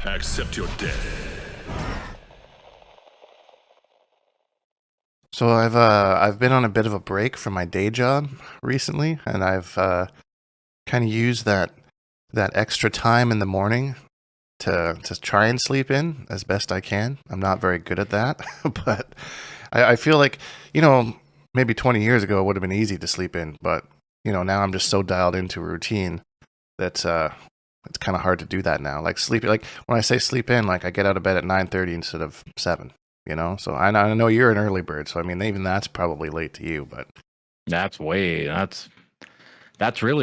Accept your death. So I've been on a bit of a break from my day job recently, and I've kind of used that extra time in the morning to try and sleep in as best I can. I'm not very good at that, but I feel like, maybe 20 years ago it would have been easy to sleep in, but now I'm just so dialed into a routine that it's kind of hard to do that now. Like when I say sleep in, like I get out of bed at 9:30 instead of 7. So I know you're an early bird, so I mean even that's probably late to you, but That's really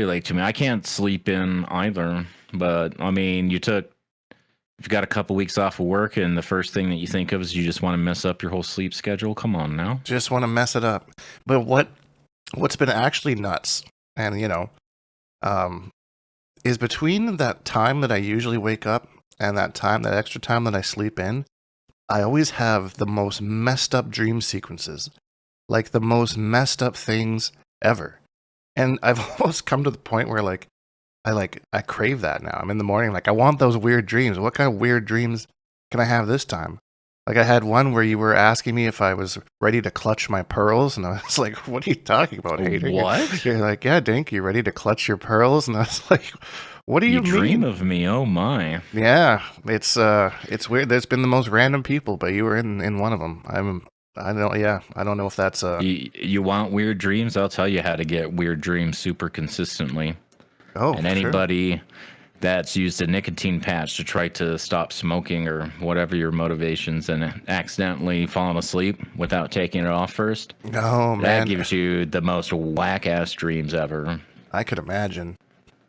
late to me. I can't sleep in either. But I mean, if you got a couple weeks off of work and the first thing that you think of is you just want to mess up your whole sleep schedule, come on now. just want to mess it up. But what's been actually nuts, and is between that time that I usually wake up and that extra time that I sleep in, I always have the most messed up dream sequences, like the most messed up things ever. And I've almost come to the point where I crave that now. I'm in the morning, like I want those weird dreams. What kind of weird dreams can I have this time? Like I had one where you were asking me if I was ready to clutch my pearls, and I was like, "What are you talking about, hater?" What? You're like, "Yeah, Dink, you ready to clutch your pearls?" And I was like, "What do you mean?" Dream of me? Oh my! Yeah, it's weird. There's been the most random people, but you were in one of them. I don't know if that's You want weird dreams? I'll tell you how to get weird dreams super consistently. Oh, And for sure. anybody that's used a nicotine patch to try to stop smoking or whatever your motivations and accidentally fallen asleep without taking it off first, Oh that man, gives you the most whack-ass dreams ever. I could imagine.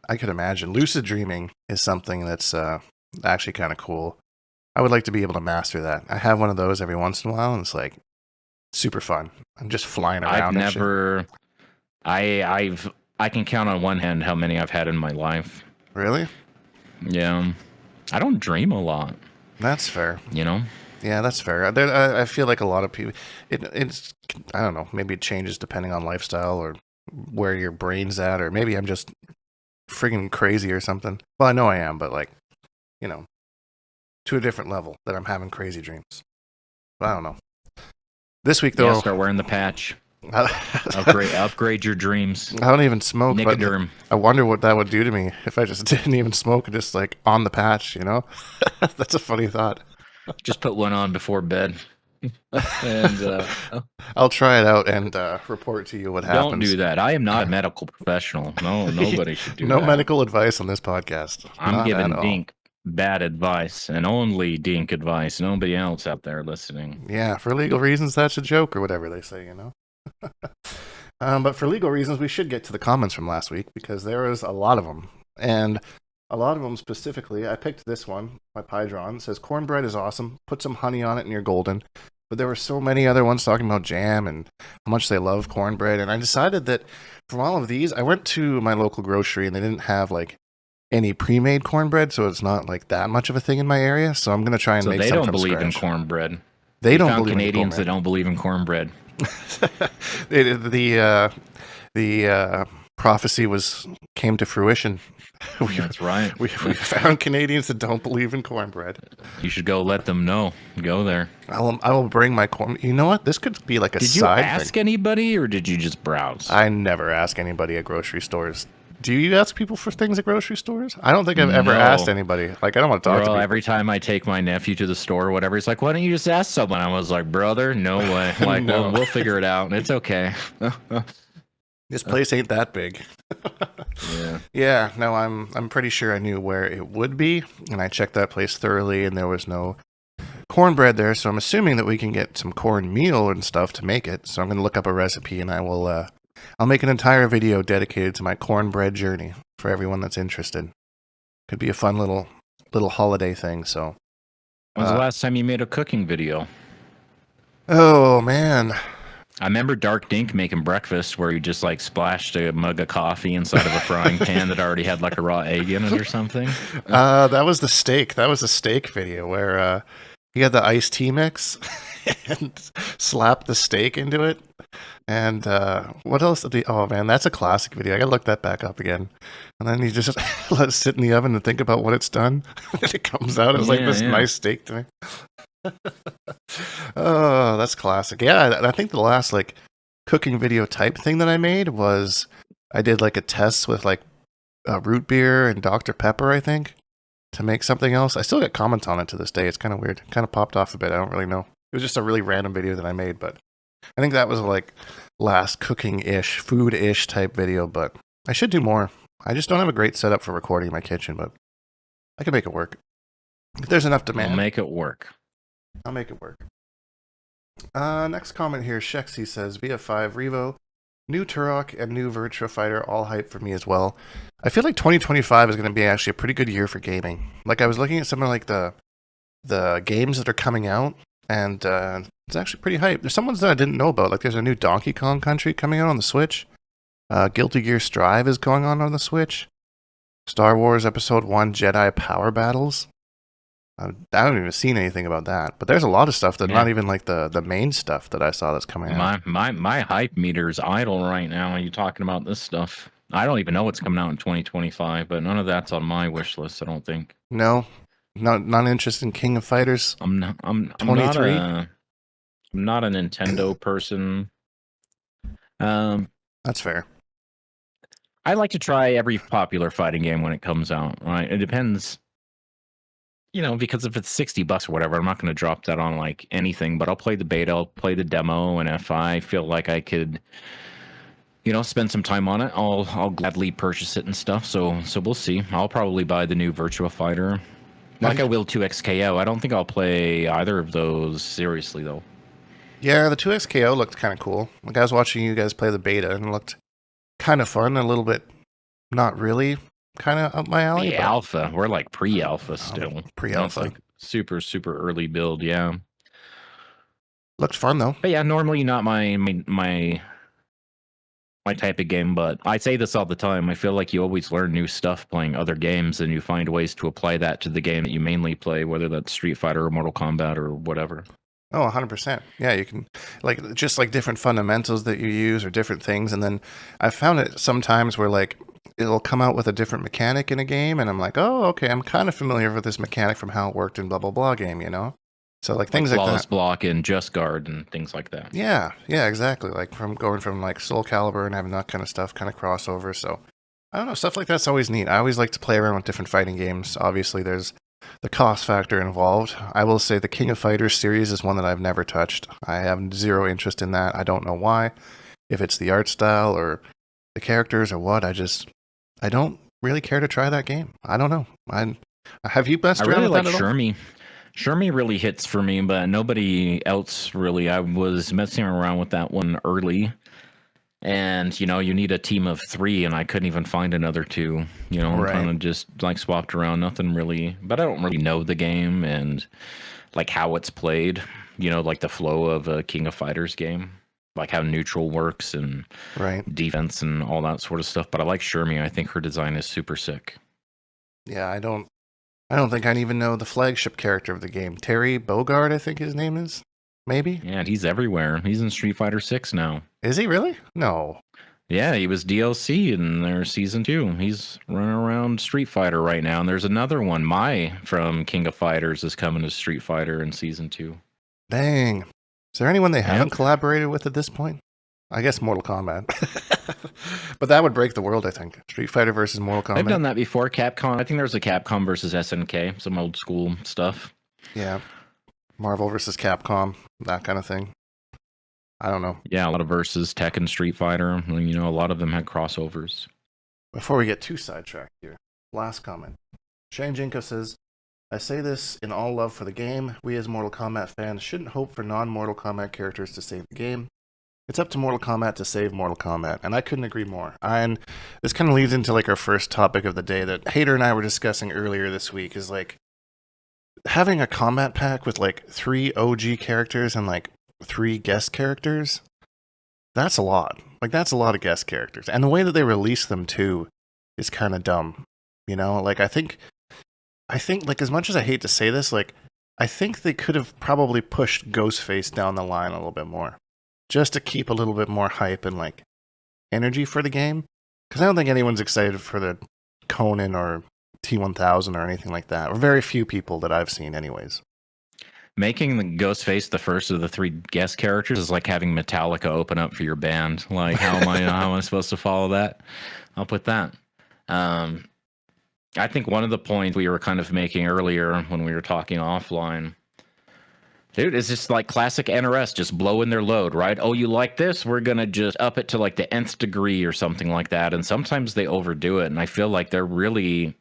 Lucid dreaming is something that's actually kind of cool. I would like to be able to master that. I have one of those every once in a while, and it's like super fun. I'm just flying around. I can count on one hand how many I've had in my life. Really? Yeah. I don't dream a lot. That's fair. Yeah, that's fair. I feel like a lot of people, it's, I don't know, maybe it changes depending on lifestyle or where your brain's at, or maybe I'm just friggin' crazy or something. Well, I know I am, but to a different level that I'm having crazy dreams. But I don't know. This week, though, start wearing the patch. Upgrade your dreams. I don't even smoke. Nicoderm. But I wonder what that would do to me if I just didn't even smoke and just like on the patch, That's a funny thought. Just put one on before bed. And I'll try it out and report to you what happens. Don't do that. I am not a medical professional. No, nobody should do that. No medical advice on this podcast. I'm giving Dink bad advice and only Dink advice. Nobody else out there listening. Yeah, for legal reasons, that's a joke or whatever they say, But for legal reasons, we should get to the comments from last week because there was a lot of them. And a lot of them specifically, I picked this one, my Pydron. It says, cornbread is awesome. Put some honey on it and you're golden. But there were so many other ones talking about jam and how much they love cornbread. And I decided that from all of these, I went to my local grocery and they didn't have any pre-made cornbread, so it's not that much of a thing in my area. So I'm going to try and make some from scratch. They don't believe in cornbread. They don't found believe Canadians in that don't believe in cornbread. The prophecy came to fruition. That's right. We found Canadians that don't believe in cornbread. You should go let them know. Go there. I will bring my corn. You know what? This could be like a side. Did you ask anybody, or did you just browse? I never ask anybody at grocery stores. Do you ask people for things at grocery stores? I don't think I've ever asked anybody. I don't want to talk to people. Every time I take my nephew to the store or whatever, he's like, why don't you just ask someone? I was like, brother, no way. No. We'll figure it out. It's okay. This place ain't that big. Yeah. Yeah, no, I'm pretty sure I knew where it would be, and I checked that place thoroughly, and there was no cornbread there, so I'm assuming that we can get some cornmeal and stuff to make it. So I'm going to look up a recipe, and I'll make an entire video dedicated to my cornbread journey for everyone that's interested. Could be a fun little holiday thing. So, when's the last time you made a cooking video? Oh man, I remember Dark Dink making breakfast where you just splashed a mug of coffee inside of a frying pan that already had a raw egg in it or something. That was the steak. That was a steak video where he had the iced tea mix. and slap the steak into it. And what else did he? Oh man, that's a classic video. I gotta look that back up again. And then he just let it sit in the oven and think about what it's done. And it comes out as like Yeah, this yeah. nice steak to me. Oh, that's classic. Yeah, I think the last like cooking video type thing that I made was I did like a test with like root beer and Dr. Pepper, I think, to make something else. I still get comments on it to this day. It's kind of weird. Kind of popped off a bit. I don't really know. It was just a really random video that I made, but I think that was like last cooking-ish, food-ish type video, but I should do more. I just don't have a great setup for recording in my kitchen, but I can make it work. If there's enough demand, I'll make it work. I'll make it work. Next comment here, Shexy says, VF5 Revo, new Turok and new Virtua Fighter, all hype for me as well. I feel like 2025 is going to be actually a pretty good year for gaming. Like I was looking at some of like the games that are coming out, and it's actually pretty hype. There's some ones that I didn't know about. Like there's a new Donkey Kong Country coming out on the Switch. Guilty Gear Strive is going on the Switch. Star Wars Episode 1 Jedi Power Battles. I haven't even seen anything about that. But there's a lot of stuff that's not even like the main stuff that I saw that's coming out. My hype meter's idle right now when you're talking about this stuff. I don't even know what's coming out in 2025, but none of that's on my wish list, I don't think. No? Not interested in King of Fighters? I'm not a Nintendo person. That's fair. I like to try every popular fighting game when it comes out, right? It depends, because if it's $60 or whatever, I'm not going to drop that on like anything, but I'll play the beta, I'll play the demo, and if I feel like I could, spend some time on it, I'll gladly purchase it and stuff. So we'll see. I'll probably buy the new Virtua Fighter. Like I will 2XKO. I don't think I'll play either of those seriously though. Yeah, the 2XKO looked kind of cool. Like I was watching you guys play the beta and it looked kind of fun, a little bit not really kind of up my alley. The alpha. We're like pre-alpha still. Pre-alpha. Like super, super early build, yeah. Looked fun though. But yeah, normally not my type of game, but I say this all the time. I feel like you always learn new stuff playing other games, and you find ways to apply that to the game that you mainly play, whether that's Street Fighter or Mortal Kombat or whatever. Oh, 100%. Yeah, you can, like, just like different fundamentals that you use or different things. And then I found it sometimes where, like, it'll come out with a different mechanic in a game, and I'm like, oh, okay, I'm kind of familiar with this mechanic from how it worked in blah, blah, blah game, So, like, things like that. Flawless block and Just Guard and things like that. Yeah, exactly. Like, from going from, like, Soul Calibur and having that kind of stuff, kind of crossover. So, I don't know, stuff like that's always neat. I always like to play around with different fighting games. Obviously, there's the cost factor involved. I will say the King of Fighters series is one that I've never touched. I have zero interest in that. I don't know why. If it's the art style or the characters or what, I don't really care to try that game. I don't know. Have you messed around with that at all? Shermie. Shermie really hits for me, but nobody else really. I was messing around with that one early. And, you need a team of 3, and I couldn't even find another 2. Right. Kind of just, like, swapped around. Nothing really. But I don't really know the game and, like, how it's played. Like the flow of a King of Fighters game. Like how neutral works and defense and all that sort of stuff. But I like Shermie. I think her design is super sick. Yeah, I don't think I even know the flagship character of the game. Terry Bogard, I think his name is. Maybe? Yeah, he's everywhere. He's in Street Fighter 6 now. Is he really? No. Yeah, he was DLC in their Season 2. He's running around Street Fighter right now. And there's another one, Mai, from King of Fighters, is coming to Street Fighter in Season 2. Dang. Is there anyone they haven't collaborated with at this point? I guess Mortal Kombat. But that would break the world, I think. Street Fighter versus Mortal Kombat. They've done that before. Capcom. I think there's a Capcom versus SNK. Some old school stuff. Yeah. Marvel versus Capcom. That kind of thing. I don't know. Yeah, a lot of versus Tekken, Street Fighter. A lot of them had crossovers. Before we get too sidetracked here, last comment. Shujinkydink says, I say this in all love for the game. We as Mortal Kombat fans shouldn't hope for non-Mortal Kombat characters to save the game. It's up to Mortal Kombat to save Mortal Kombat, and I couldn't agree more. And this kind of leads into like our first topic of the day that Hater and I were discussing earlier this week, is like having a combat pack with like 3 OG characters and like 3 guest characters. That's a lot. Like that's a lot of guest characters, and the way that they release them too is kind of dumb. Like I think like, as much as I hate to say this, like I think they could have probably pushed Ghostface down the line a little bit more, just to keep a little bit more hype and like energy for the game. Because I don't think anyone's excited for the Conan or T1000 or anything like that, or very few people that I've seen, anyways. Making the Ghostface the first of the 3 guest characters is like having Metallica open up for your band. Like, how am I supposed to follow that? I'll put that. I think one of the points we were kind of making earlier when we were talking offline, dude, is just like classic NRS, just blowing their load, right? Oh, you like this? We're going to just up it to like the nth degree or something like that. And sometimes they overdo it. And I feel like they're really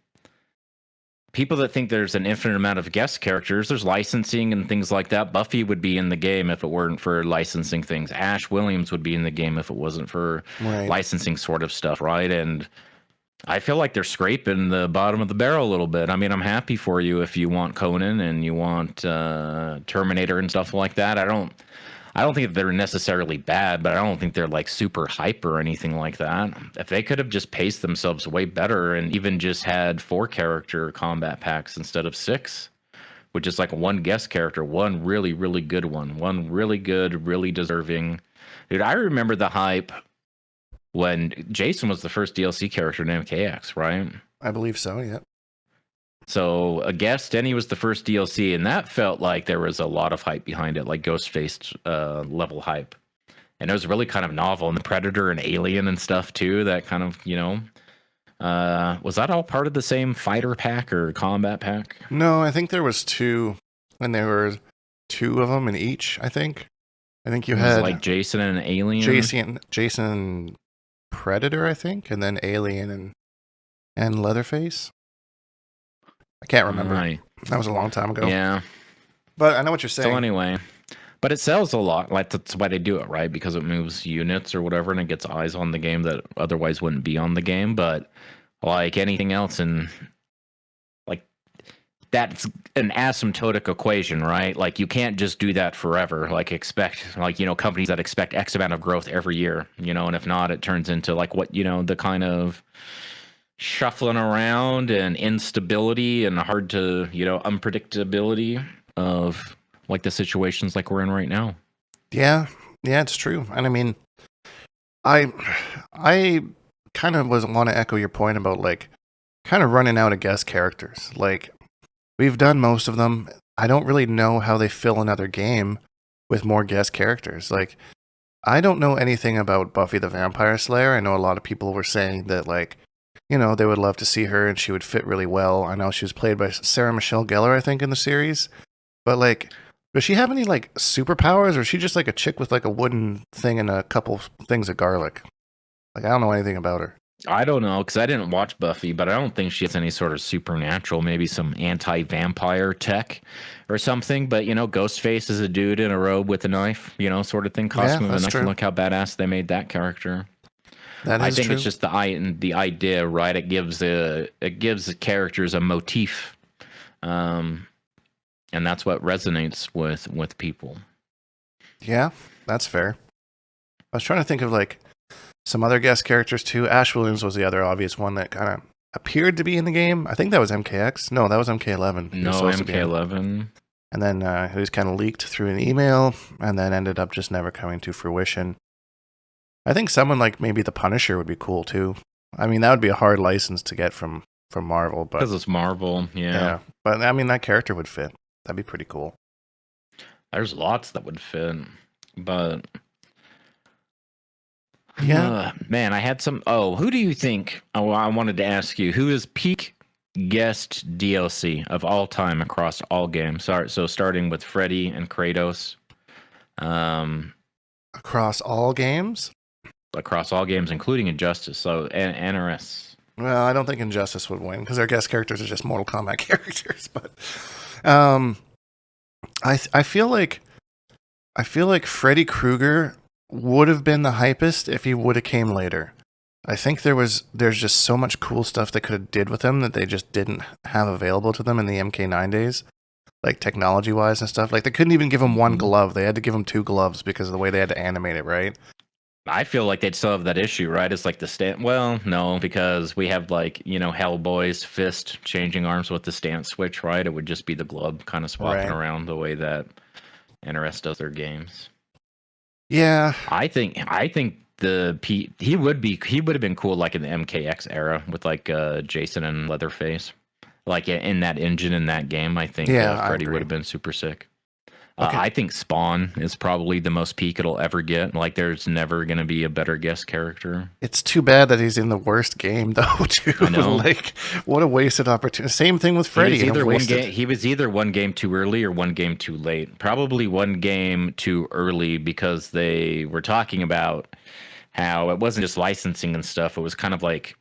people that think there's an infinite amount of guest characters. There's licensing and things like that. Buffy would be in the game if it weren't for licensing things. Ash Williams would be in the game if it wasn't for licensing sort of stuff, right? And I feel like they're scraping the bottom of the barrel a little bit. I mean, I'm happy for you if you want Conan and you want Terminator and stuff like that. I don't think they're necessarily bad, but I don't think they're like super hype or anything like that. If they could have just paced themselves way better and even just had 4 character combat packs instead of 6, with just like 1 guest character, one really, really good one really good, really deserving. Dude, I remember the hype when Jason was the first DLC character in MKX, right? I believe so, yeah. So a guest, and he was the first DLC, and that felt like there was a lot of hype behind it, like Ghostface level hype. And it was really kind of novel, and the Predator and Alien and stuff too, that kind of, was that all part of the same fighter pack or combat pack? No, I think there was 2, and there were 2 of them in each, I think. I think you had like Jason and Alien? Jason and Predator, I think, and then Alien and Leatherface. I can't remember. Right. That was a long time ago. Yeah. But I know what you're saying. So anyway, but it sells a lot. Like, that's why they do it, right? Because it moves units or whatever, and it gets eyes on the game that otherwise wouldn't be on the game. But like anything else, and like that's an asymptotic equation, right? Like you can't just do that forever. Like expect, like, companies that expect X amount of growth every year, and if not, it turns into like what, the kind of shuffling around and instability and hard to, unpredictability of like the situations like we're in right now. Yeah, it's true. And I mean, I kind of want to echo your point about like kind of running out of guest characters. Like we've done most of them. I don't really know how they fill another game with more guest characters. Like I don't know anything about Buffy the Vampire Slayer. I know a lot of people were saying that like, they would love to see her and she would fit really well. I know she was played by Sarah Michelle Gellar, I think, in the series. But like, does she have any like superpowers, or is she just like a chick with like a wooden thing and a couple things of garlic? Like, I don't know anything about her. I don't know, because I didn't watch Buffy, but I don't think she has any sort of supernatural, maybe some anti-vampire tech or something. But, Ghostface is a dude in a robe with a knife, sort of thing. Costume of a knife. Look how badass they made that character. I think true. it's just the idea, right? It gives the characters a motif, and that's what resonates with people. Yeah, that's fair. I was trying to think of like some other guest characters too. Ash Williams was the other obvious one that kind of appeared to be in the game. I think that was MKX. No, that was MK11. No, MK11. And then it was kind of leaked through an email, and then ended up just never coming to fruition. I think someone like maybe the Punisher would be cool too. I mean, that would be a hard license to get from Marvel, but because it's Marvel, yeah. But I mean, that character would fit. That'd be pretty cool. There's lots that would fit, but yeah, man, I had some. Oh, who do you think? Oh, I wanted to ask you, who is peak guest DLC of all time across all games? So starting with Freddy and Kratos. Across all games? Across all games, including Injustice. So NRS. Well, I don't think Injustice would win because their guest characters are just Mortal Kombat characters. But I feel like Freddy Krueger would have been the hypest if he would have came later. I think there's just so much cool stuff they could have did with him that they just didn't have available to them in the MK9 days, like technology-wise and stuff. Like they couldn't even give him one glove; they had to give him 2 gloves because of the way they had to animate it, right? I feel like they'd still have that issue, right? It's like the stance. Well, no, because we have like, Hellboy's fist changing arms with the stance switch, right? It would just be the glove kind of swapping Right. around the way that NRS does their games. Yeah. I think he would have been cool like in the MKX era with like Jason and Leatherface. Like in that engine in that game, I think Yeah, I Freddy would agree. have been super sick. Okay. I think Spawn is probably the most peak it'll ever get. Like, there's never going to be a better guest character. It's too bad that he's in the worst game, though. Too. I know. Like, what a wasted opportunity. Same thing with Freddy. He was either one game too early or one game too late. Probably one game too early because they were talking about how it wasn't just licensing and stuff. It was kind of like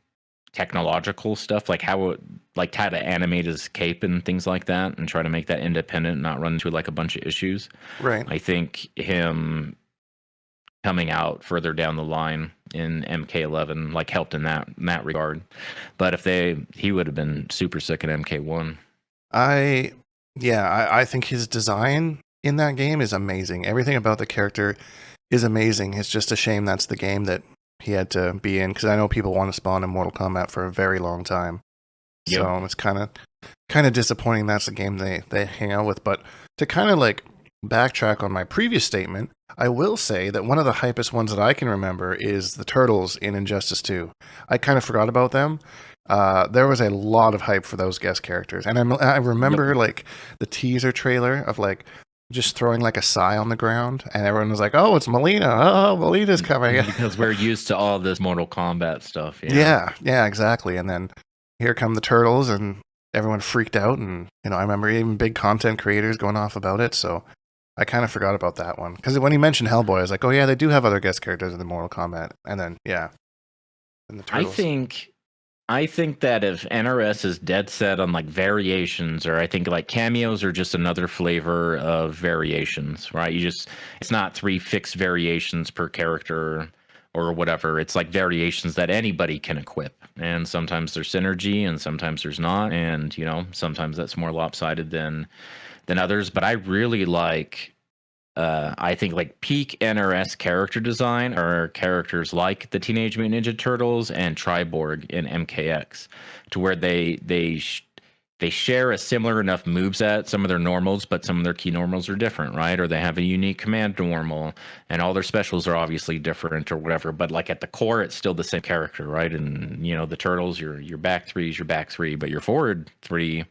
technological stuff, like how to animate his cape and things like that, and try to make that independent, not run into like a bunch of issues. Right. I think him coming out further down the line in MK11 like helped in that regard. But if he would have been super sick in MK1. I think his design in that game is amazing. Everything about the character is amazing. It's just a shame that's the game that he had to be in, because I know people want to spawn in Mortal Kombat for a very long time. Yep. So it's kind of disappointing that's the game they hang out with. But to kind of like backtrack on my previous statement, I will say that one of the hypest ones that I can remember is the Turtles in Injustice 2. I kind of forgot about them. There was a lot of hype for those guest characters, and I remember like the teaser trailer of like just throwing like a sigh on the ground, and everyone was like, "Oh, it's Melina! Oh, Melina's coming!" Because we're used to all this Mortal Kombat stuff. Yeah, exactly. And then here come the Turtles, and everyone freaked out, and I remember even big content creators going off about it. So I kind of forgot about that one, because when he mentioned Hellboy, I was like, "Oh yeah, they do have other guest characters in the Mortal Kombat." And then and the Turtles. I think that if NRS is dead set on like variations, or I think like cameos are just another flavor of variations, right? It's not 3 fixed variations per character or whatever. It's like variations that anybody can equip. And sometimes there's synergy and sometimes there's not. And, sometimes that's more lopsided than others. But I really like I think like peak NRS character design are characters like the Teenage Mutant Ninja Turtles and Triborg in MKX, to where they share a similar enough moveset, some of their normals, but some of their key normals are different, right? Or they have a unique command normal, and all their specials are obviously different or whatever. But like at the core, it's still the same character, right? And the Turtles, your back three is your back three, but your forward three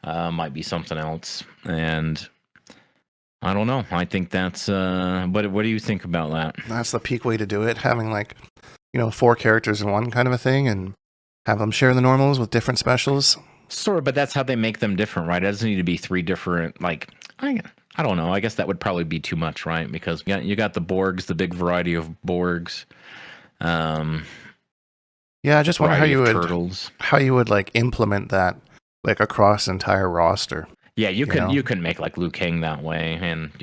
might be something else. And I don't know. I think that's what do you think about that? That's the peak way to do it, having like 4 characters in one kind of a thing, and have them share the normals with different specials. Sort of, but that's how they make them different, right? It doesn't need to be 3 different, like, I don't know. I guess that would probably be too much, right? Because you got the Borgs, the big variety of Borgs. Yeah, I just wonder how you would like implement that like across the entire roster. Yeah, you can make like Liu Kang that way, and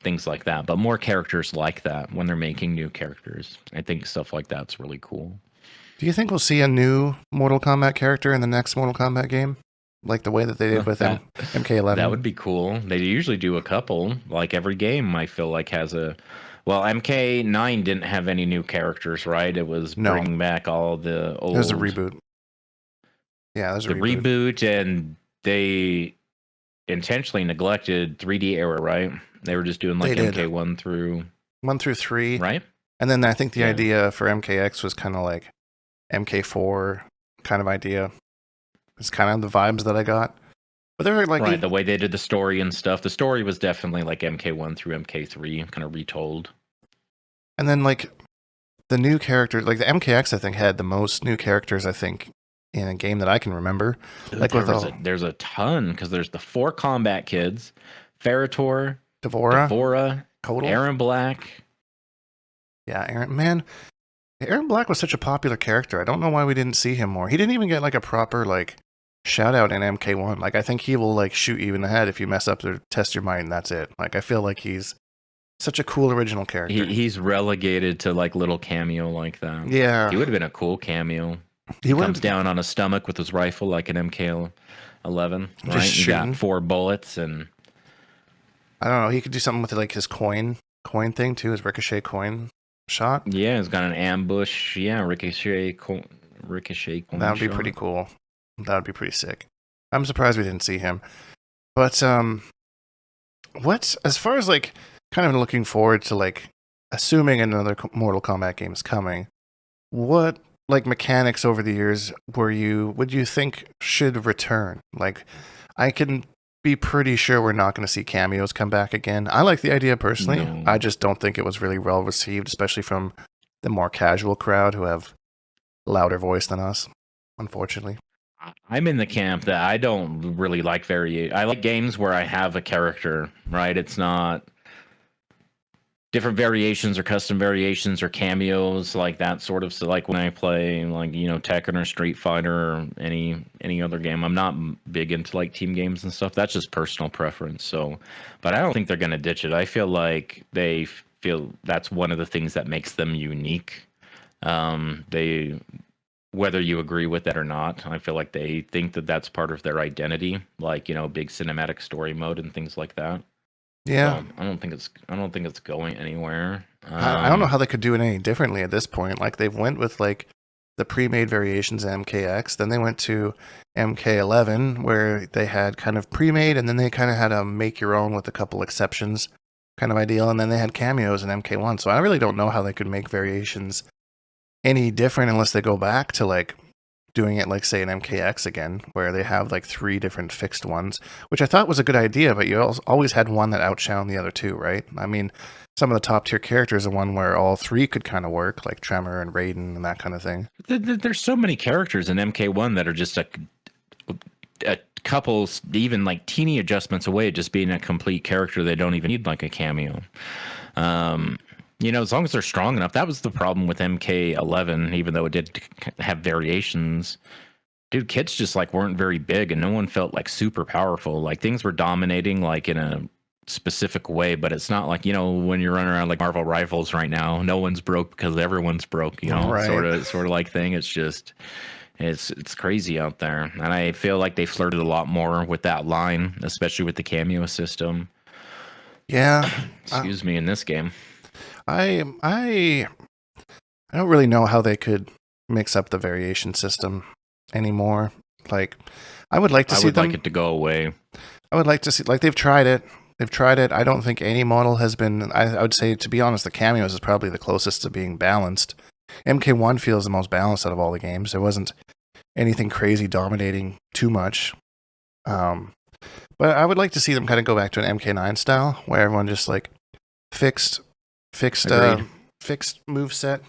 things like that. But more characters like that when they're making new characters. I think stuff like that's really cool. Do you think we'll see a new Mortal Kombat character in the next Mortal Kombat game, like the way that they did with MK11? That would be cool. They usually do a couple. Like every game, I feel like has a. Well, MK9 didn't have any new characters, right? It was bringing back all the old. It was a reboot. Yeah, it was a reboot, and they intentionally neglected 3D era, right? They were just doing like MK1 through 3, right? And then I think the idea for MKX was kind of like MK4 kind of idea. It's kind of the vibes that I got. But they were like the way they did the story and stuff. The story was definitely like MK1 through MK3, kind of retold. And then like the new characters, like the MKX, I think had the most new characters, I think, in a game that I can remember. Dude, like there's a ton, because there's the 4 combat kids, Ferritor, Devora, Kotal, Aaron Black. Yeah, Aaron Black was such a popular character. I don't know why we didn't see him more. He didn't even get like a proper like shout out in MK1. Like I think he will like shoot you in the head if you mess up or test your mind, and that's it. Like I feel like he's such a cool original character. He's relegated to like little cameo like that. Yeah. He would have been a cool cameo. He comes down on his stomach with his rifle like an MK11, right? He got 4 bullets, and I don't know. He could do something with like his coin thing too, his ricochet coin shot. Yeah, it's got an ambush. Yeah, ricochet coin That would be shot. pretty cool. That would be pretty sick. I'm surprised we didn't see him. But what as far as like kind of looking forward to like assuming another Mortal Kombat game is coming, what like mechanics over the years would you think should return? Like I can be pretty sure we're not going to see cameos come back again. I like the idea personally. No. I just don't think it was really well received, especially from the more casual crowd who have louder voice than us, unfortunately. I'm in the camp that I don't really like I like games where I have a character, right? It's not different variations or custom variations or cameos like that sort of. So like when I play like Tekken or Street Fighter or any other game, I'm not big into like team games and stuff. That's just personal preference. So, but I don't think they're gonna ditch it. I feel like they feel that's one of the things that makes them unique. They whether you agree with that or not, I feel like they think that that's part of their identity, like big cinematic story mode and things like that. Yeah. So I don't think it's going anywhere. I don't know how they could do it any differently at this point. Like they've went with like the pre-made variations of MKX, then they went to MK11 where they had kind of pre-made, and then they kind of had a make your own with a couple exceptions kind of ideal, and then they had cameos in MK1. So I really don't know how they could make variations any different unless they go back to like doing it like say in MKX again, where they have like 3 different fixed ones, which I thought was a good idea, but you always had one that outshone the other 2, right? I mean, some of the top tier characters are one where all 3 could kind of work, like Tremor and Raiden and that kind of thing. There's so many characters in MK1 that are just a couple, even like teeny adjustments away, just being a complete character. They don't even need like a cameo. As long as they're strong enough. That was the problem with MK11, even though it did have variations. Dude, kids just like weren't very big, and no one felt like super powerful. Like things were dominating like in a specific way, but it's not like when you're running around like Marvel Rivals right now, no one's broke because everyone's broke. Right. Sort of like thing. It's just it's crazy out there, and I feel like they flirted a lot more with that line, especially with the cameo system. Yeah. Excuse me, in this game. I don't really know how they could mix up the variation system anymore. Like, I would like to see them. I would like it to go away. I would like to see, like, they've tried it. I don't think any model has been. I would say, to be honest, the cameos is probably the closest to being balanced. MK1 feels the most balanced out of all the games. There wasn't anything crazy dominating too much. But I would like to see them kind of go back to an MK9 style where everyone just like fixed move set,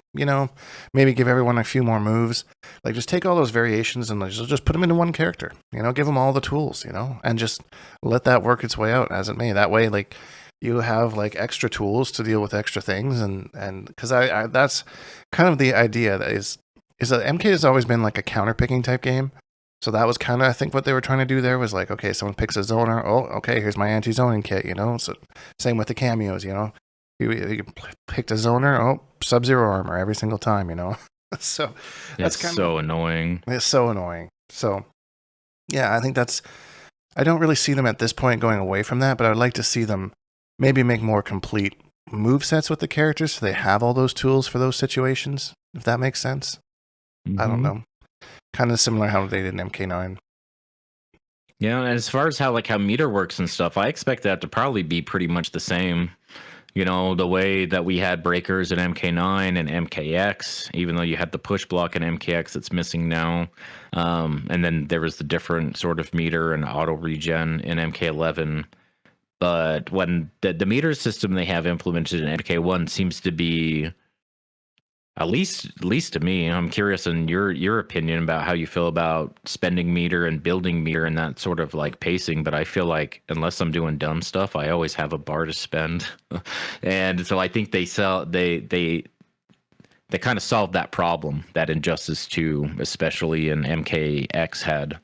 maybe give everyone a few more moves, like just take all those variations and just put them into one character, give them all the tools, and just let that work its way out as it may. That way, like you have like extra tools to deal with extra things, and because I that's kind of the idea that is that MK has always been like a counter picking type game. So that was kind of, I think, what they were trying to do there was like, okay, someone picks a zoner. Oh, okay, here's my anti-zoning kit, So same with the cameos, You picked a zoner. Oh, Sub-Zero armor every single time, So that's so annoying. It's so annoying. So yeah, I think I don't really see them at this point going away from that, but I would like to see them maybe make more complete move sets with the characters so they have all those tools for those situations, if that makes sense. Mm-hmm. I don't know. Kind of similar how they did in MK9. Yeah, and as far as how meter works and stuff, I expect that to probably be pretty much the same. The way that we had breakers in MK9 and MKX, even though you had the push block in MKX that's missing now. And then there was the different sort of meter and auto regen in MK11. But when the meter system they have implemented in MK1 seems to be, at least to me, I'm curious in your opinion about how you feel about spending meter and building meter and that sort of like pacing. But I feel like unless I'm doing dumb stuff, I always have a bar to spend, and so I think they kind of solved that problem that Injustice 2, especially in MKX, had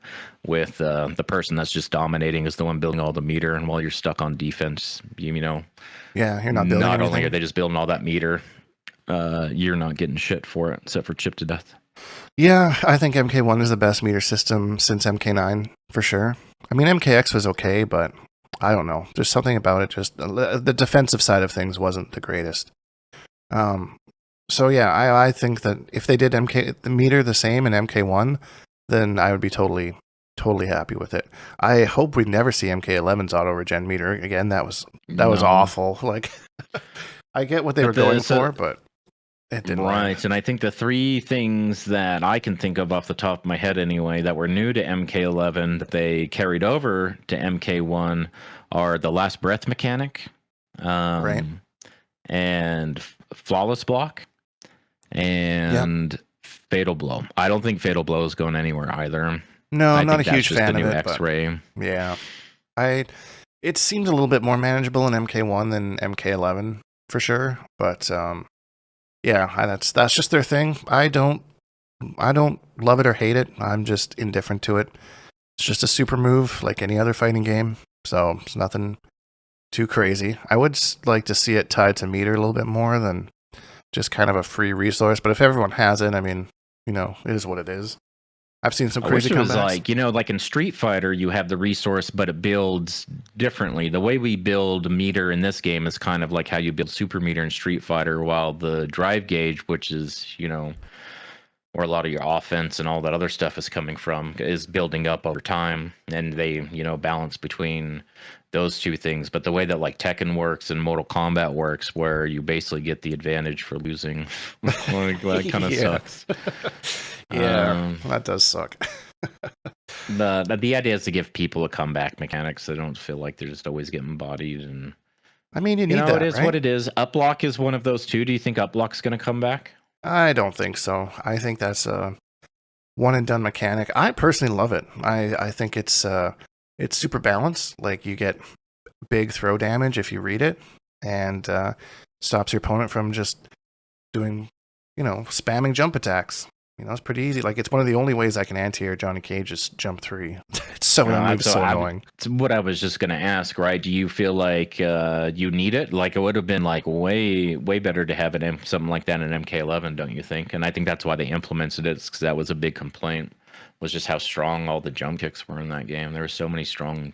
with the person that's just dominating is the one building all the meter, and while you're stuck on defense, yeah, you're not building. Not only are they just building all that meter. You're not getting shit for it, except for chip to death. Yeah, I think MK1 is the best meter system since MK9, for sure. I mean, MKX was okay, but I don't know. There's something about it, just the defensive side of things wasn't the greatest. So yeah, I think that if they did the meter the same in MK1, then I would be totally happy with it. I hope we never see MK11's auto regen meter again. That was No. awful. Like, I get what they were going for, but it didn't work. Right, and I think the three things that I can think of off the top of my head anyway that were new to MK11 that they carried over to MK1 are the last breath mechanic, Right. and flawless block, and fatal blow. I don't think fatal blow is going anywhere either. No, I'm not a think that's huge just fan the of new it. X-ray. But yeah, it seems a little bit more manageable in MK1 than MK11 for sure. But yeah, that's just their thing. I don't love it or hate it. I'm just indifferent to it. It's just a super move like any other fighting game, so it's nothing too crazy. I would like to see it tied to meter a little bit more than just kind of a free resource. But if everyone has it, I mean, you know, it is what it is. I've seen some crazy comebacks. It was comebacks. like, like in Street Fighter, you have the resource, but it builds differently. The way we build meter in this game is kind of like how you build super meter in Street Fighter, while the drive gauge, which is, where a lot of your offense and all that other stuff is coming from, is building up over time, and they balance between those two things. But the way that like Tekken works and Mortal Kombat works, where you basically get the advantage for losing, like, that kind of sucks. Yeah, that does suck. The idea is to give people a comeback mechanic, so they don't feel like they're just always getting bodied. And I mean, you need that, it is right? what it is. Uplock is one of those too. Do you think Uplock's going to come back? I don't think so. I think that's a one and done mechanic. I personally love it. I think it's super balanced. Like, you get big throw damage if you read it, and stops your opponent from just doing, spamming jump attacks. It's pretty easy. Like, it's one of the only ways I can anti-air Johnny Cage's jump 3. It's so annoying. It's what I was just going to ask, right? Do you feel like you need it? Like, it would have been like way better to have something like that in MK11, don't you think? And I think that's why they implemented it, because that was a big complaint, was just how strong all the jump kicks were in that game. There were so many strong.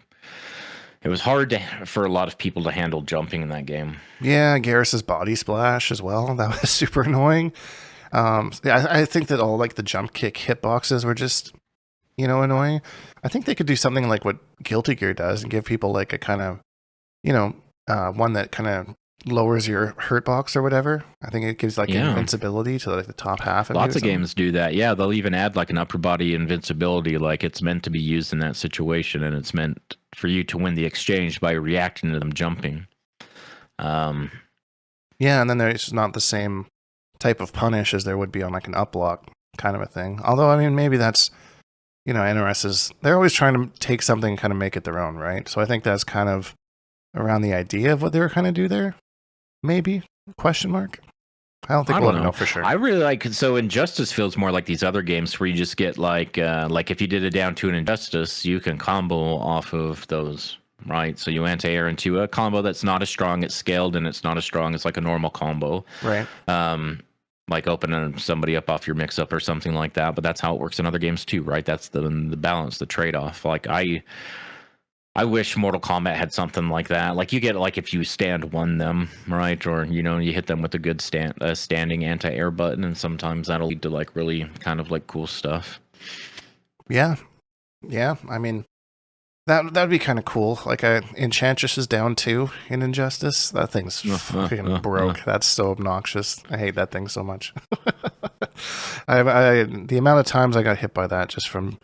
It was hard for a lot of people to handle jumping in that game. Yeah, Garrus's body splash as well. That was super annoying. I think that all like the jump kick hitboxes were just, annoying. I think they could do something like what Guilty Gear does and give people like a kind of, one that kind of lowers your hurt box or whatever. I think it gives like invincibility to like the top half. Lots of games do that. Yeah, they'll even add like an upper body invincibility, like it's meant to be used in that situation, and it's meant for you to win the exchange by reacting to them jumping. Yeah, and then there's not the same type of punish as there would be on like an uplock kind of a thing. Although, I mean, maybe that's, NRS they're always trying to take something and kind of make it their own, right? So I think that's kind of around the idea of what they were trying to do there. Maybe? Question mark? I don't think we'll know for sure. I really like, so Injustice feels more like these other games where you just get like if you did a down 2 in Injustice, you can combo off of those. Right, so you anti-air into a combo that's not as strong, it's scaled, and it's not as strong as like a normal combo. Right. Like opening somebody up off your mix-up or something like that. But that's how it works in other games too, right? That's the balance, the trade-off. Like I wish Mortal Kombat had something like that. Like you get like if you stand one them, right, or you hit them with a good standing anti-air button, and sometimes that'll lead to like really kind of like cool stuff. Yeah. I mean, that'd be kind of cool. Like Enchantress is down 2 in Injustice. That thing's fucking broke. That's so obnoxious. I hate that thing so much. The amount of times I got hit by that just from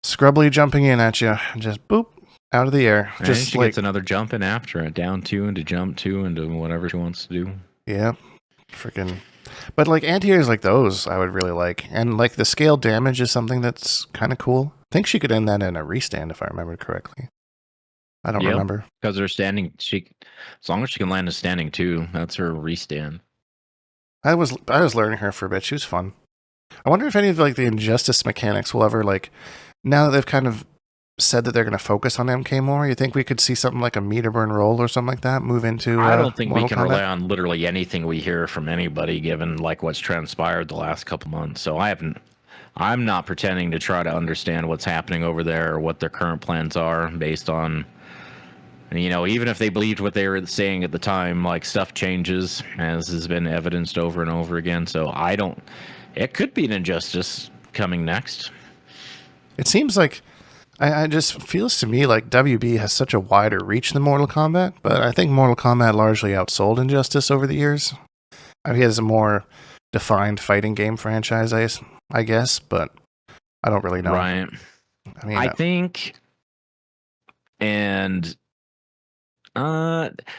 scrubbly jumping in at you, and just boop out of the air. And just she gets another jump in after it, down 2 into jump 2 into whatever she wants to do. Yeah, freaking. But like anti-airs like those, I would really like, and like the scale damage is something that's kind of cool. I think she could end that in a restand if I remember correctly. I don't remember, because her standing. As long as she can land a standing too, that's her restand. I was learning her for a bit. She was fun. I wonder if any of like the Injustice mechanics will ever like, now that they've kind of said that they're going to focus on MK more, you think we could see something like a meter burn roll or something like that move into I don't think Mortal we can Kombat? rely on literally anything we hear from anybody given like what's transpired the last couple months. So I'm not pretending to try to understand what's happening over there or what their current plans are based on And, even if they believed what they were saying at the time, like stuff changes, as has been evidenced over and over again. So it could be an injustice coming next. It seems like I just feels to me like WB has such a wider reach than Mortal Kombat, but I think Mortal Kombat largely outsold Injustice over the years. I mean, he has a more defined fighting game franchise, I guess, but I don't really know. Right. I mean, I think, and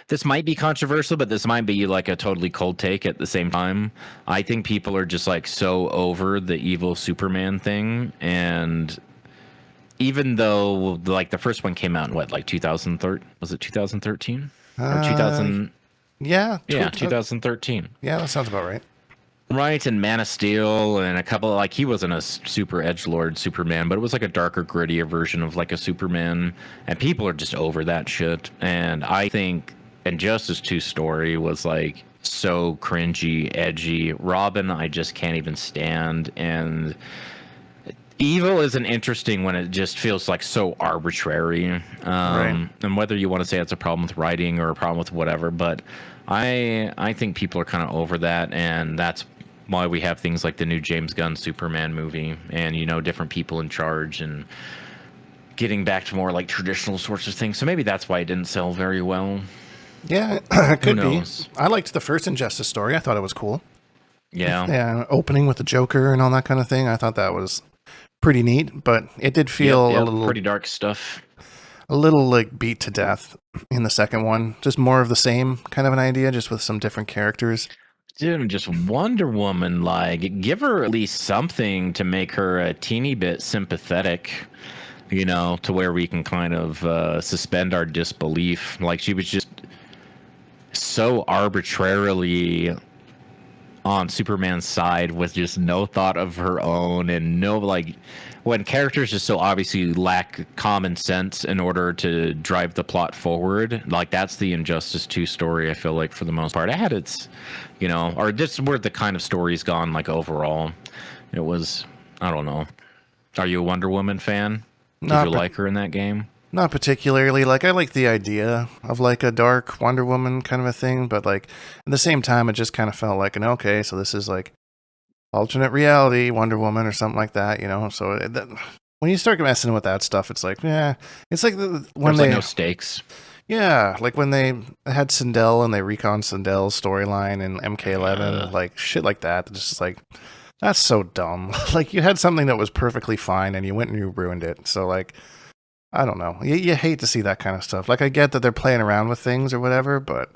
this might be controversial, but this might be like a totally cold take at the same time. I think people are just like so over the evil Superman thing, and even though like the first one came out in what, like 2013? Was it 2013 or 2000? Yeah, 2013. Yeah, that sounds about right. Right, and Man of Steel and a couple like he wasn't a super edgelord Superman, but it was like a darker, grittier version of like a Superman, and people are just over that shit. And I think Injustice 2 story was like so cringy, edgy. Robin, I just can't even stand, and Evil isn't interesting when it just feels like so arbitrary. Right. And whether you want to say it's a problem with writing or a problem with whatever, but I think people are kind of over that, and that's why we have things like the new James Gunn Superman movie, and different people in charge, and getting back to more like traditional sorts of things. So maybe that's why it didn't sell very well. Yeah, it could be. knows? I liked the first Injustice story. I thought it was cool. Yeah. Yeah, opening with the Joker and all that kind of thing. I thought that was pretty neat, but it did feel Yep, a little pretty dark stuff. a little like beat to death in the second one. Just more of the same kind of an idea, just with some different characters. Dude, just Wonder Woman, like, give her at least something to make her a teeny bit sympathetic, to where we can kind of suspend our disbelief. Like, she was just so arbitrarily on Superman's side with just no thought of her own, and no, like, when characters just so obviously lack common sense in order to drive the plot forward, like that's the Injustice 2 story, I feel like, for the most part. It had its, or just where the kind of story's gone, like, overall. It was, I don't know. Are you a Wonder Woman fan? Did you like her in that game? Not particularly. Like, I like the idea of like a dark Wonder Woman kind of a thing, but like at the same time, it just kind of felt like okay, so this is like alternate reality Wonder Woman or something like that, So when you start messing with that stuff, it's like, yeah, it's like when There's like no stakes. Yeah, like when they had Sindel and they recon Sindel's storyline in MK11, like shit like that. It's just like, that's so dumb. Like, you had something that was perfectly fine and you went and you ruined it. So like, I don't know. You hate to see that kind of stuff. Like, I get that they're playing around with things or whatever, but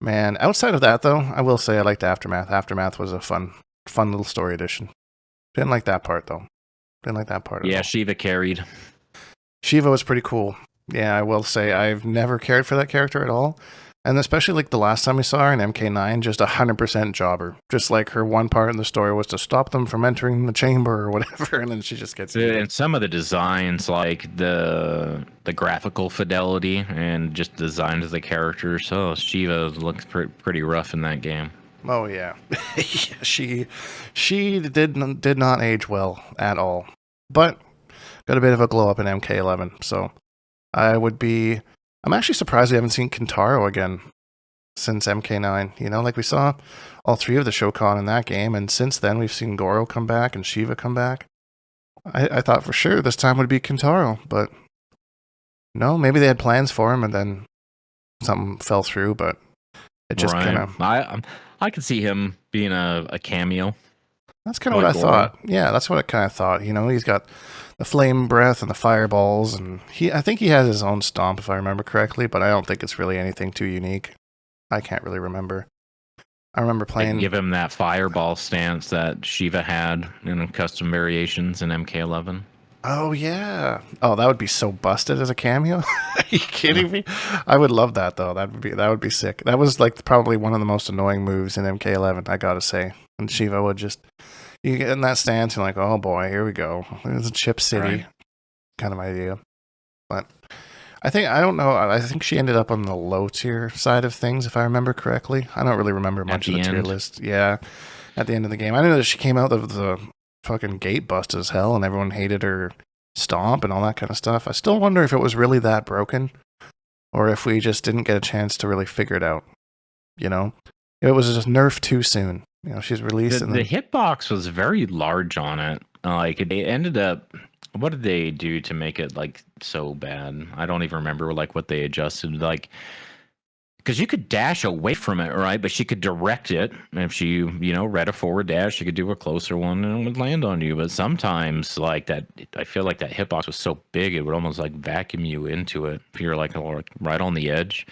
man, outside of that though, I will say I liked Aftermath. Aftermath was a fun little story edition. Didn't like that part though. Didn't like that part at all. Shiva carried. Shiva was pretty cool. Yeah, I will say I've never cared for that character at all. And especially like the last time we saw her in MK9, just 100% jobber. Just like her one part in the story was to stop them from entering the chamber or whatever, and then she just gets eaten. And some of the designs, like the graphical fidelity and just the design of the characters, so Shiva looks pretty rough in that game. Oh yeah, she did not age well at all, but got a bit of a glow up in MK11. So I'm actually surprised we haven't seen Kintaro again since MK9. Like we saw all three of the Shokan in that game, and since then we've seen Goro come back and Shiva come back. I thought for sure this time would be Kintaro, but no, maybe they had plans for him and then something fell through, but it just kind of... I could see him being a cameo. That's kind of what I thought. Yeah, that's what I kind of thought. He's got the flame breath and the fireballs, and I think he has his own stomp, if I remember correctly, but I don't think it's really anything too unique. I can't really remember. I remember playing... Give him that fireball stance that Shiva had in custom variations in MK11. Oh, yeah. Oh, that would be so busted as a cameo. Are you kidding me? I would love that, though. That would be sick. That was like probably one of the most annoying moves in MK11, I gotta say. And Shiva would just... You get in that stance and like, oh boy, here we go. There's a Chip City kind of idea. But I don't know. I think she ended up on the low tier side of things, if I remember correctly. I don't really remember much of the tier list. Yeah, at the end of the game. I know that she came out of the fucking gate bust as hell and everyone hated her stomp and all that kind of stuff. I still wonder if it was really that broken or if we just didn't get a chance to really figure it out. You know, it was just nerfed too soon. You know, she's released The hitbox was very large on it. Like it ended up. What did they do to make it like so bad? I don't even remember like what they adjusted. Like, because you could dash away from it, right? But she could direct it. And if she, read a forward dash, she could do a closer one and it would land on you. But sometimes, like that, I feel like that hitbox was so big it would almost like vacuum you into it if you're like right on the edge.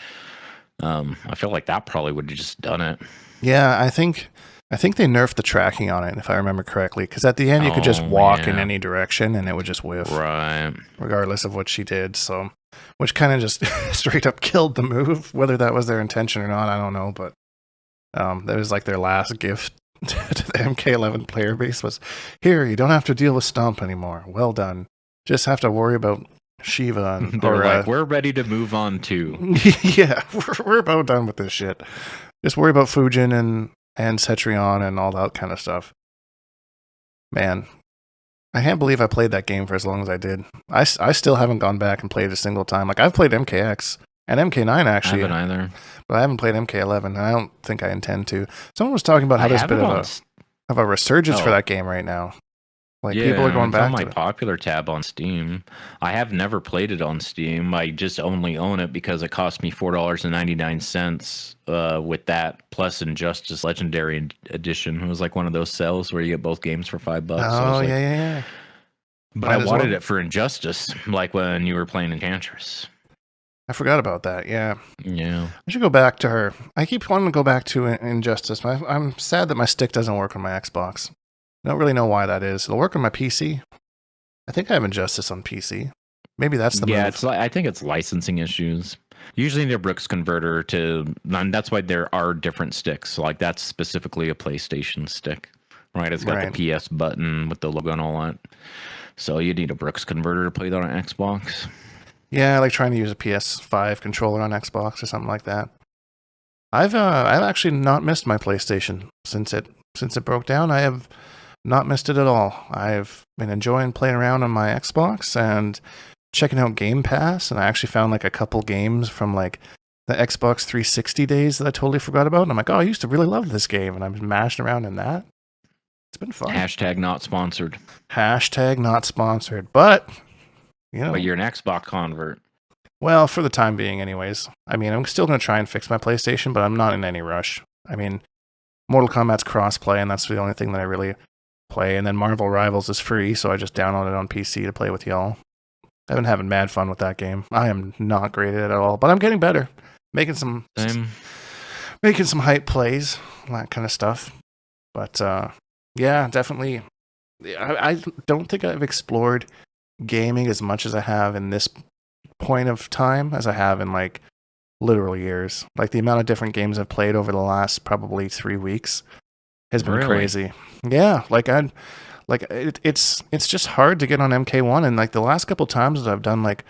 I feel like that probably would have just done it. Yeah, I think they nerfed the tracking on it, if I remember correctly. Because at the end, you could just walk in any direction and it would just whiff, right? Regardless of what she did. So, which kind of just straight up killed the move. Whether that was their intention or not, I don't know. But that was like their last gift to the MK11 player base was, here, you don't have to deal with Stomp anymore. Well done. Just have to worry about Shiva. We're ready to move on too. Yeah, we're about done with this shit. Just worry about Fujin and Cetrion and all that kind of stuff. Man, I can't believe I played that game for as long as I did. I still haven't gone back and played a single time. Like, I've played MKX and MK9 actually. I haven't either. But I haven't played MK11, and I don't think I intend to. Someone was talking about how there's a bit of a resurgence for that game right now. Like, people are going back to to my popular tab on Steam. I have never played it on Steam. I just only own it because it cost me $4.99 with that plus Injustice Legendary Edition. It was like one of those sales where you get both games for $5. Oh, yeah. But I wanted it for Injustice, like when you were playing Enchantress. I forgot about that, yeah. Yeah. I should go back to her. I keep wanting to go back to Injustice. I'm sad that my stick doesn't work on my Xbox. I don't really know why that is. It'll work on my PC. I think I have Injustice on PC. Maybe that's the move. Yeah, I think it's licensing issues. Usually they're Brooks converter and that's why there are different sticks. Like that's specifically a PlayStation stick, right? It's got the PS button with the logo and all that. So you need a Brooks converter to play that on Xbox. Yeah, like trying to use a PS5 controller on Xbox or something like that. I've actually not missed my PlayStation since it broke down. I have not missed it at all. I've been enjoying playing around on my Xbox and checking out Game Pass, and I actually found like a couple games from like the Xbox 360 days that I totally forgot about. And I'm like, oh, I used to really love this game, and I'm mashing around in that. It's been fun. Hashtag not sponsored. Hashtag not sponsored. But, But you're an Xbox convert. Well, for the time being anyways. I mean, I'm still going to try and fix my PlayStation, but I'm not in any rush. I mean, Mortal Kombat's cross-play, and that's the only thing that I really play. And then Marvel Rivals is free, so I just downloaded it on PC to play with y'all. I've been having mad fun with that game. I am not great at it at all, but I'm getting better. Making some hype plays, that kind of stuff. But yeah, definitely. I don't think I've explored gaming as much as I have in this point of time as I have in like literal years. Like the amount of different games I've played over the last probably 3 weeks has been crazy. Yeah, it's just hard to get on MK1, and like the last couple times that I've done like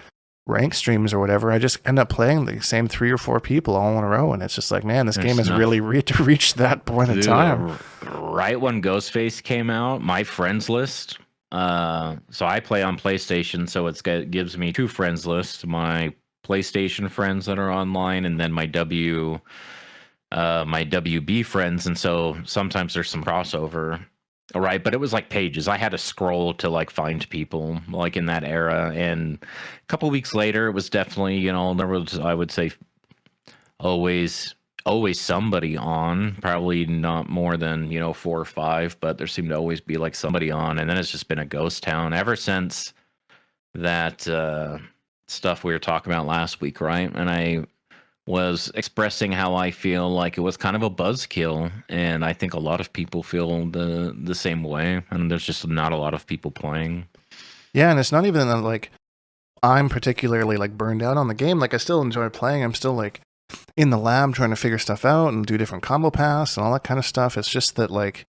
rank streams or whatever, I just end up playing the same 3 or 4 people all in a row, and it's just like, man, this game has really reached that point in time. Right when Ghostface came out, my friends list. So I play on PlayStation, so it gives me 2 friends lists: my PlayStation friends that are online, and then my WB friends. And so sometimes there's some crossover. All right, but it was like pages. I had to scroll to like find people like in that era. And a couple weeks later, it was definitely, there was, I would say, always somebody on. Probably not more than 4 or 5, but there seemed to always be like somebody on. And then it's just been a ghost town ever since that stuff we were talking about last week, right? And I was expressing how I feel like it was kind of a buzzkill, and I think a lot of people feel the same way, and there's just not a lot of people playing. Yeah, and it's not even that like I'm particularly like burned out on the game. Like I still enjoy playing. I'm still like in the lab trying to figure stuff out and do different combo paths and all that kind of stuff. It's just that like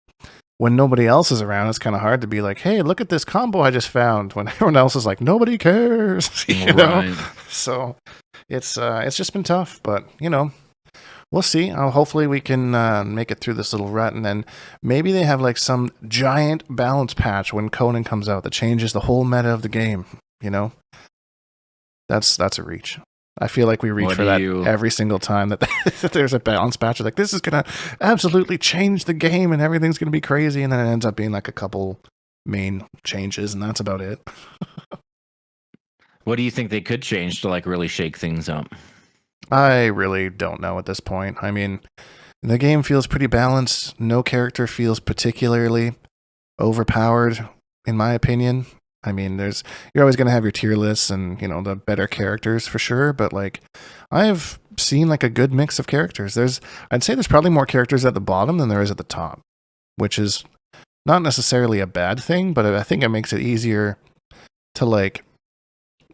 when nobody else is around, it's kind of hard to be like, hey, look at this combo I just found, when everyone else is like, nobody cares, you know? So it's just been tough, but we'll see. Hopefully we can make it through this little rut, and then maybe they have like some giant balance patch when Conan comes out that changes the whole meta of the game. That's a reach. I feel like we reach What for do that you- every single time that there's a balance patch. Like, this is going to absolutely change the game and everything's going to be crazy. And then it ends up being like a couple main changes, and that's about it. What do you think they could change to like really shake things up? I really don't know at this point. I mean, the game feels pretty balanced. No character feels particularly overpowered, in my opinion. I mean, you're always going to have your tier lists and, you know, the better characters for sure, but like I've seen like a good mix of characters. I'd say there's probably more characters at the bottom than there is at the top, which is not necessarily a bad thing, but I think it makes it easier to like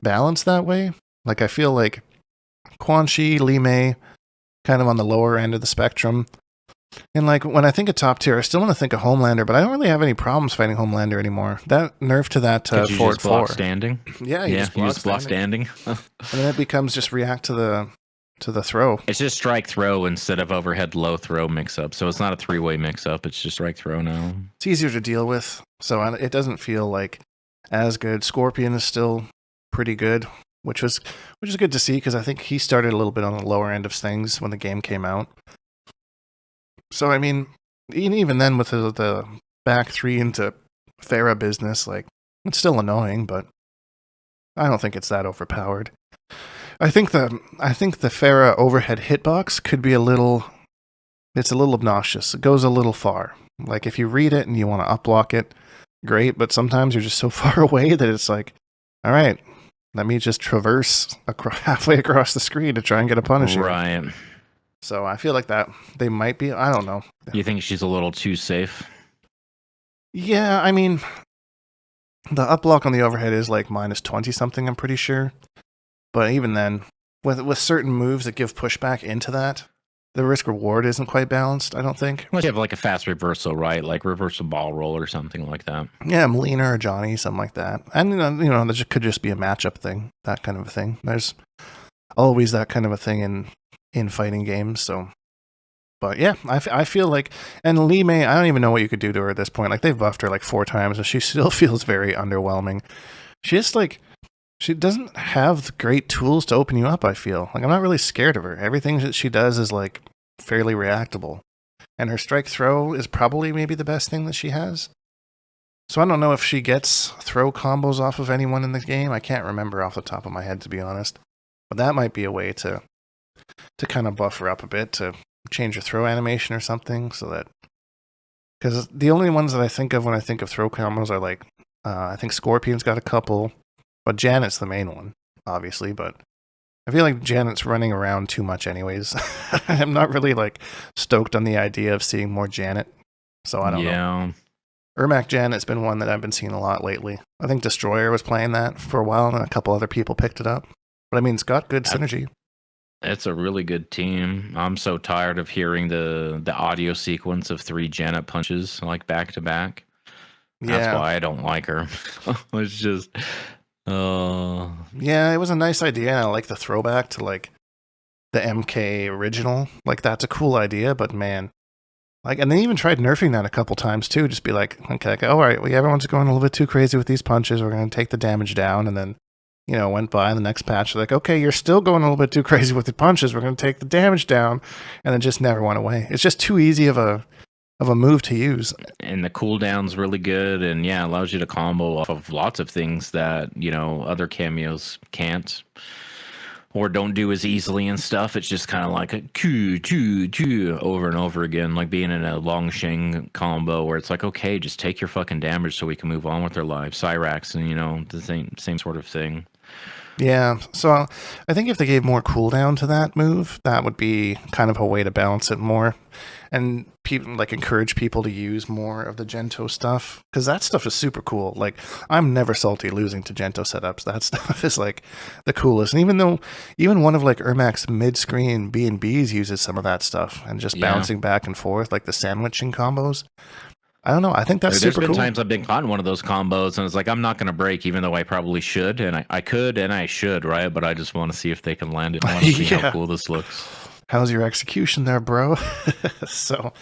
balance that way. Like I feel like Quan Chi, Li Mei, kind of on the lower end of the spectrum. And like when I think of top tier, I still want to think of Homelander, but I don't really have any problems fighting Homelander anymore. That nerf to that Could you forward just block 4. standing? Yeah, You just block standing. And then it becomes just react to the throw. It's just strike throw instead of overhead low throw mix up. So it's not a 3-way mix up. It's just strike throw now. It's easier to deal with, so it doesn't feel like as good. Scorpion is still pretty good, which is good to see because I think he started a little bit on the lower end of things when the game came out. So I mean, even then with the back 3 into Farah business, like it's still annoying, but I don't think it's that overpowered. I think the Farah overhead hitbox could be it's a little obnoxious. It goes a little far. Like if you read it and you want to upblock it, great, but sometimes you're just so far away that it's like, all right, let me just traverse halfway across the screen to try and get a punish. Right. So I feel like that they might be, I don't know. You think she's a little too safe? Yeah, I mean, the upblock on the overhead is like minus 20 something, I'm pretty sure. But even then, with certain moves that give pushback into that, the risk reward isn't quite balanced, I don't think. Unless you have like a fast reversal, right? Like reversal ball roll or something like that. Yeah, Melina or Johnny, something like that. And, you know, that could just be a matchup thing, that kind of a thing. There's always that kind of a thing in fighting games, so. But yeah, I feel like, and Li Mei, I don't even know what you could do to her at this point. Like, they've buffed her like 4 times, and she still feels very underwhelming. She doesn't have great tools to open you up, I feel. Like, I'm not really scared of her. Everything that she does is like fairly reactable. And her strike throw is probably maybe the best thing that she has. So I don't know if she gets throw combos off of anyone in the game. I can't remember off the top of my head, to be honest. But that might be a way to kind of buff her up a bit, to change her throw animation or something, so that, because the only ones that I think of when I think of throw combos are like, I think Scorpion's got a couple, but Janet's the main one, obviously, but I feel like Janet's running around too much anyways. I'm not really like stoked on the idea of seeing more Janet, so I don't know. Ermac Janet's been one that I've been seeing a lot lately. I think Destroyer was playing that for a while, and a couple other people picked it up. But I mean, it's got good synergy. It's a really good team. I'm so tired of hearing the audio sequence of 3 Janet punches like back to back. That's why I don't like her. It's just, yeah, it was a nice idea, and I like the throwback to like the MK original. Like, that's a cool idea, but man, like, and they even tried nerfing that a couple times too. Just be like, okay, all right, well, everyone's going a little bit too crazy with these punches. We're going to take the damage down, and then, you know, went by the next patch. Like, okay, you're still going a little bit too crazy with the punches. We're going to take the damage down, and then just never went away. It's just too easy of a move to use. And the cooldown's really good, and yeah, allows you to combo off of lots of things that, you know, other cameos can't or don't do as easily and stuff. It's just kind of like a Q over and over again, like being in a Long Sheng combo where it's like, okay, just take your fucking damage so we can move on with our lives. Cyrax, and, you know, the same sort of thing. Yeah, so I think if they gave more cooldown to that move, that would be kind of a way to balance it more, and people like encourage people to use more of the Gento stuff, because that stuff is super cool. Like, I'm never salty losing to Gento setups. That stuff is like the coolest. And even one of like Ermac's mid-screen B&Bs uses some of that stuff, and just bouncing back and forth, like the sandwiching combos. I don't know. I think that's super cool. There's been times I've been caught in one of those combos, and it's like, I'm not going to break, even though I probably should, and I could, and I should, right? But I just want to see if they can land it. I want to see how cool this looks. How's your execution there, bro? So,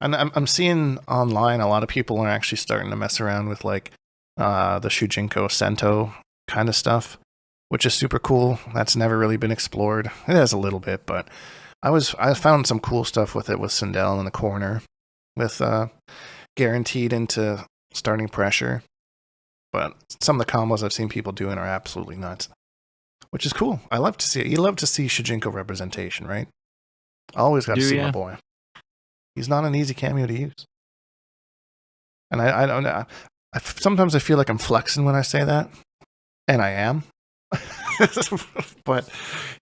and I'm seeing online a lot of people are actually starting to mess around with like the Shujinko Sento kind of stuff. which is super cool. That's never really been explored. It has a little bit, but I found some cool stuff with it with Sindel in the corner, with guaranteed into starting pressure. But some of the combos I've seen people doing are absolutely nuts, which is cool. I love to see it. You love to see Shujinko representation, right? Always got to see my boy. He's not an easy cameo to use. And I don't know. Sometimes I feel like I'm flexing when I say that, and I am. But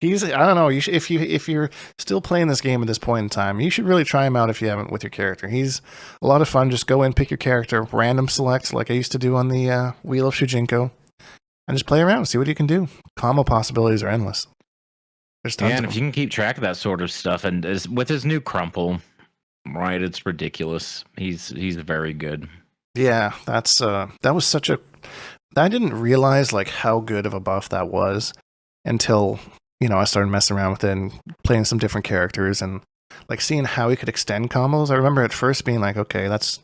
I don't know. If you're still playing this game at this point in time, you should really try him out if you haven't with your character. He's a lot of fun. Just go in, pick your character, random select like I used to do on the Wheel of Shujinko, and just play around and see what you can do. Combo possibilities are endless. There's tons and of if you can keep track of that sort of stuff, and with his new crumple, right, it's ridiculous. He's very good. Yeah, that was such a. I didn't realize like how good of a buff that was until I started messing around with it and playing some different characters and like seeing how he could extend combos. I remember at first being like, okay, that's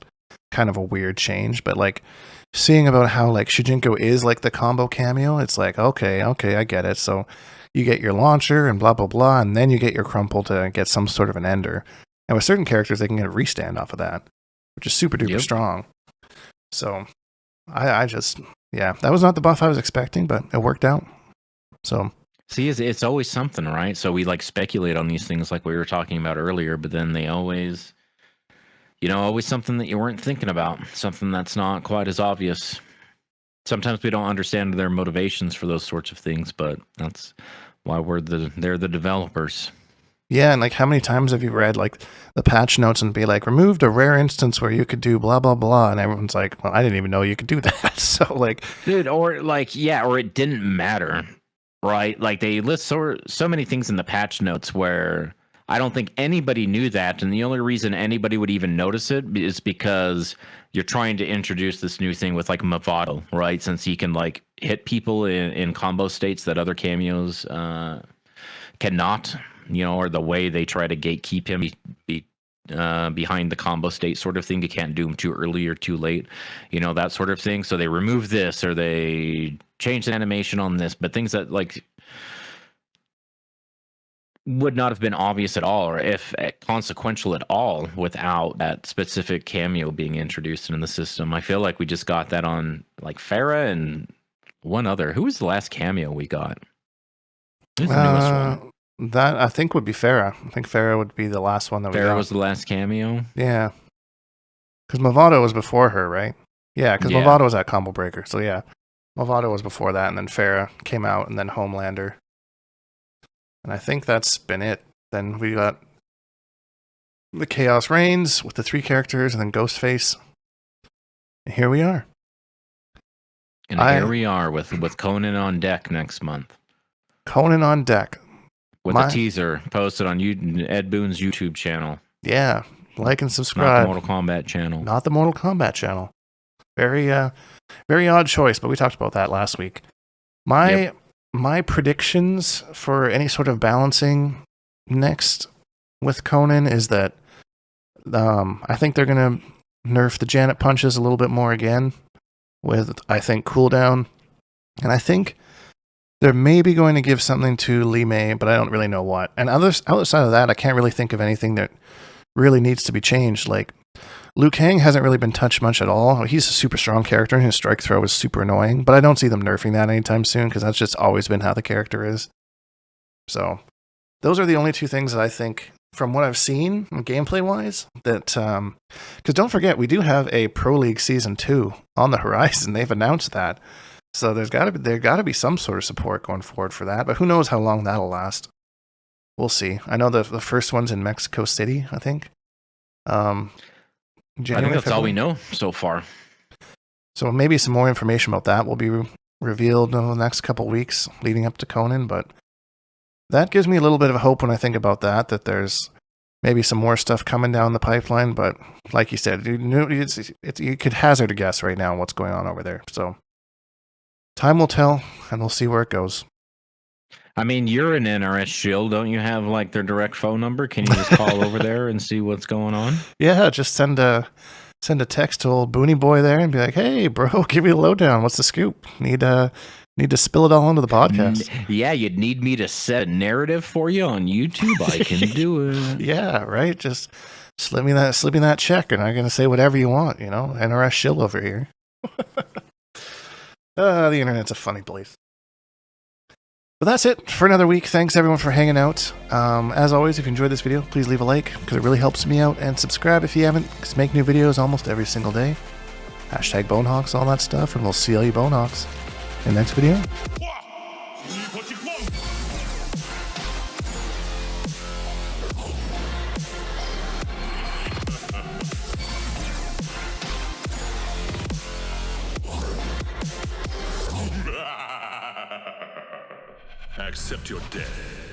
kind of a weird change, but like seeing about how like Shujinko is like the combo cameo, it's like okay, I get it. So you get your launcher and blah blah blah, and then you get your crumple to get some sort of an ender. And with certain characters, they can get a restand off of that, which is super duper strong. So I just. Yeah, that was not the buff I was expecting, but it worked out. So, see, it's always something, right? So we like speculate on these things like we were talking about earlier, but then they always, always something that you weren't thinking about, something that's not quite as obvious. Sometimes we don't understand their motivations for those sorts of things, but that's why they're the developers. Yeah, and like how many times have you read like the patch notes and be like, removed a rare instance where you could do blah blah blah, and everyone's like, well, I didn't even know you could do that. So like, dude, or like, yeah, or it didn't matter, right? Like they list so many things in the patch notes where I don't think anybody knew that, and the only reason anybody would even notice it is because you're trying to introduce this new thing with like Mavado, right? Since he can like hit people in combo states that other cameos cannot. Or the way they try to gatekeep him behind the combo state sort of thing. You can't do him too early or too late, that sort of thing. So they remove this or they change the animation on this, but things that like would not have been obvious at all or if consequential at all without that specific cameo being introduced in the system. I feel like we just got that on like Farah and one other. Who was the last cameo we got? Who's the newest one? That I think would be Farah. I think Farah would be the last one that we got. Farah was the last cameo? Yeah. Because Mavado was before her, right? Yeah, because Mavado was at Combo Breaker. So yeah, Mavado was before that, and then Farah came out, and then Homelander. And I think that's been it. Then we got the Chaos Reigns with the 3 characters, and then Ghostface. And here we are. And here we are with Conan on deck next month. Conan on deck. With a teaser posted on Ed Boon's YouTube channel. Yeah, like and subscribe. Not the Mortal Kombat channel. Not the Mortal Kombat channel. Very odd choice, but we talked about that last week. My predictions for any sort of balancing next with Conan is that I think they're going to nerf the Janet punches a little bit more again with, I think, cooldown. And I think they're maybe going to give something to Li Mei, but I don't really know what. And outside of that, I can't really think of anything that really needs to be changed. Like, Liu Kang hasn't really been touched much at all. He's a super strong character, and his strike throw is super annoying, but I don't see them nerfing that anytime soon, because that's just always been how the character is. So, those are the only 2 things that I think, from what I've seen, gameplay-wise, that... Because don't forget, we do have a Pro League Season 2 on the horizon. They've announced that. So there got to be some sort of support going forward for that, but who knows how long that'll last. We'll see. I know the first one's in Mexico City, I think. I think that's all we know so far. So maybe some more information about that will be revealed in the next couple weeks leading up to Conan, but that gives me a little bit of hope when I think about that there's maybe some more stuff coming down the pipeline, but like you said, you could hazard a guess right now on what's going on over there. So time will tell, and we'll see where it goes. I mean, you're an NRS Shield. Don't you have like their direct phone number? Can you just call over there and see what's going on? Yeah, just send a text to old Booney Boy there and be like, "Hey, bro, give me a lowdown. What's the scoop? Need Need to spill it all into the podcast. Yeah, you'd need me to set a narrative for you on YouTube. I can do it. Yeah, right. Just slip me that check, and I'm gonna say whatever you want. You know, NRS shill over here. The internet's a funny place. But that's it for another week. Thanks everyone for hanging out. As always, if you enjoyed this video, please leave a like because it really helps me out, and subscribe if you haven't, because I make new videos almost every single day. Hashtag Bonehawks, all that stuff, and we'll see all you Bonehawks in the next video. Accept your death.